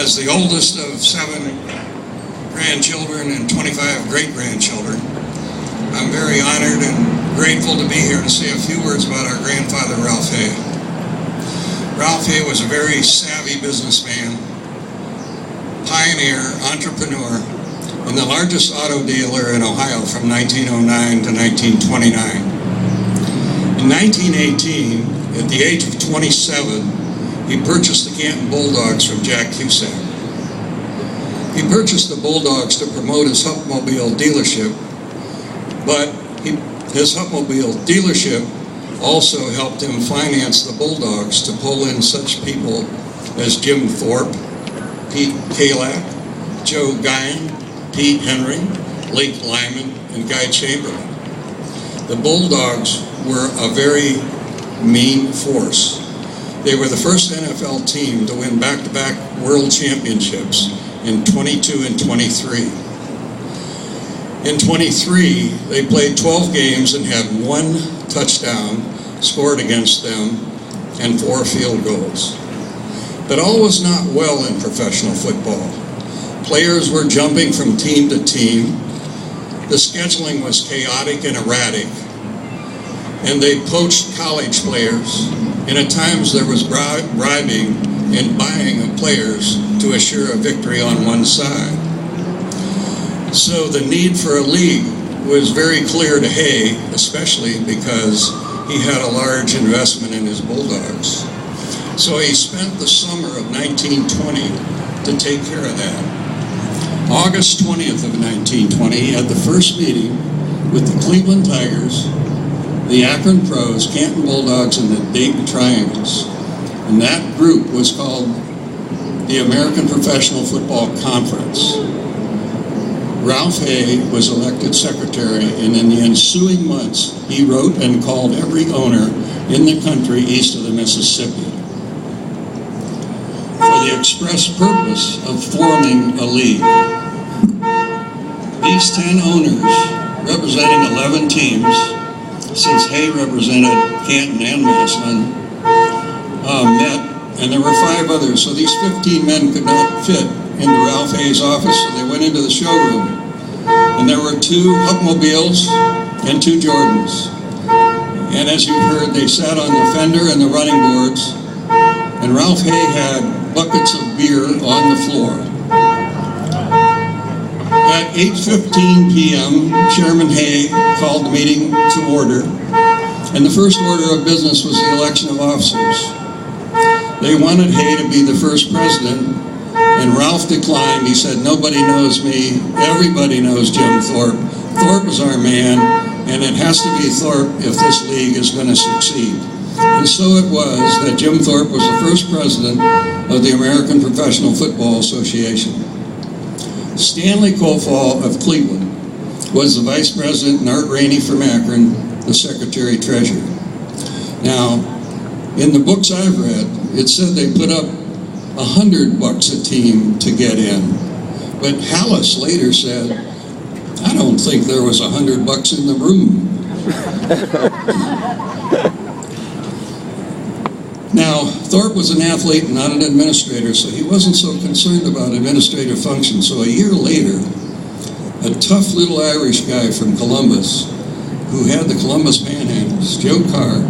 As the oldest of 7 grandchildren and 25 great-grandchildren, I'm very honored and grateful to be here to say a few words about our grandfather, Ralph Hay. Ralph Hay was a very savvy businessman, pioneer, entrepreneur, and the largest auto dealer in Ohio from 1909 to 1929. In 1918, at the age of 27, he purchased the Canton Bulldogs from Jack Cusack. He purchased the Bulldogs to promote his Hupmobile dealership, but his Hupmobile dealership also helped him finance the Bulldogs to pull in such people as Jim Thorpe, Pete Kalak, Joe Guyon, Pete Henry, Lake Lyman, and Guy Chamberlain. The Bulldogs were a very mean force. They were the first NFL team to win back-to-back world championships in 22 and 23. In 23, they played 12 games and had 1 touchdown scored against them and 4 field goals. But all was not well in professional football. Players were jumping from team to team. The scheduling was chaotic and erratic. And they poached college players. And at times there was bribing and buying of players to assure a victory on one side. So the need for a league was very clear to Hay, especially because he had a large investment in his Bulldogs. So he spent the summer of 1920 to take care of that. August 20th of 1920, he had the first meeting with the Cleveland Tigers, the Akron Pros, Canton Bulldogs, and the Dayton Triangles. And that group was called the American Professional Football Conference. Ralph Hay was elected secretary, and in the ensuing months, he wrote and called every owner in the country east of the Mississippi for the express purpose of forming a league. These 10 owners, representing 11 teams, since Hay represented Canton and Massillon, met, and there were 5 others, so these 15 men could not fit into Ralph Hay's office, so they went into the showroom. And there were 2 Hupmobiles and 2 Jordans. And as you heard, they sat on the fender and the running boards, and Ralph Hay had buckets of beer on the floor. At 8:15 p.m., Chairman Hay called the meeting to order, and the first order of business was the election of officers. They wanted Hay to be the first president, and Ralph declined. He said, "Nobody knows me. Everybody knows Jim Thorpe. Thorpe is our man, and it has to be Thorpe if this league is going to succeed." And so it was that Jim Thorpe was the first president of the American Professional Football Association. Stanley Kofall of Cleveland was the vice president, and Art Rainey from Akron, the secretary-treasurer. Now, in the books I've read, it said they put up $100 a team to get in. But Hallis later said, "I don't think there was $100 in the room." Now, Thorpe was an athlete, not an administrator, so he wasn't so concerned about administrative functions. So a year later, a tough little Irish guy from Columbus, who had the Columbus Panhandles, Joe Carr,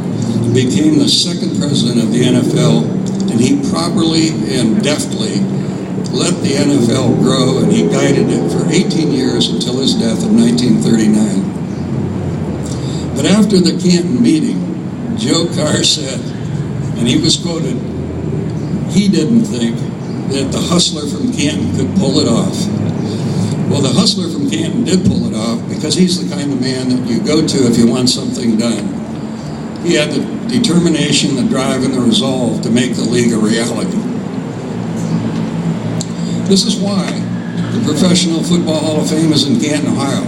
became the second president of the NFL, and he properly and deftly let the NFL grow, and he guided it for 18 years until his death in 1939. But after the Canton meeting, Joe Carr said, and he was quoted, he didn't think that the hustler from Canton could pull it off. Well, the hustler from Canton did pull it off, because he's the kind of man that you go to if you want something done. He had the determination, the drive, and the resolve to make the league a reality. This is why the Professional Football Hall of Fame is in Canton, Ohio.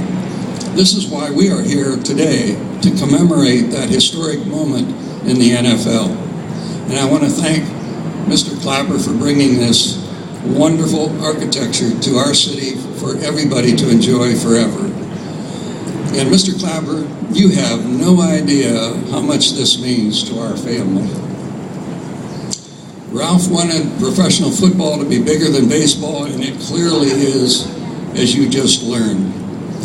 This is why we are here today to commemorate that historic moment in the NFL. And I want to thank Mr. Clapper for bringing this wonderful architecture to our city for everybody to enjoy forever. And Mr. Clapper, you have no idea how much this means to our family. Ralph wanted professional football to be bigger than baseball, and it clearly is, as you just learned.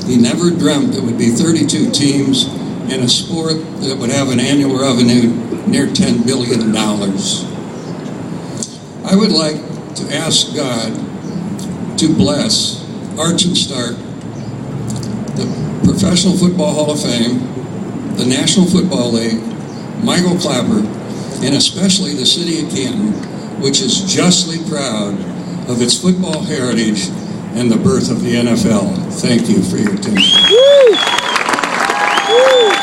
He never dreamt it would be 32 teams in a sport that would have an annual revenue near $10 billion. I would like to ask God to bless Arch and Stark, the Professional Football Hall of Fame, the National Football League, Michael Clapper, and especially the city of Canton, which is justly proud of its football heritage and the birth of the NFL. Thank you for your attention. Woo! Woo!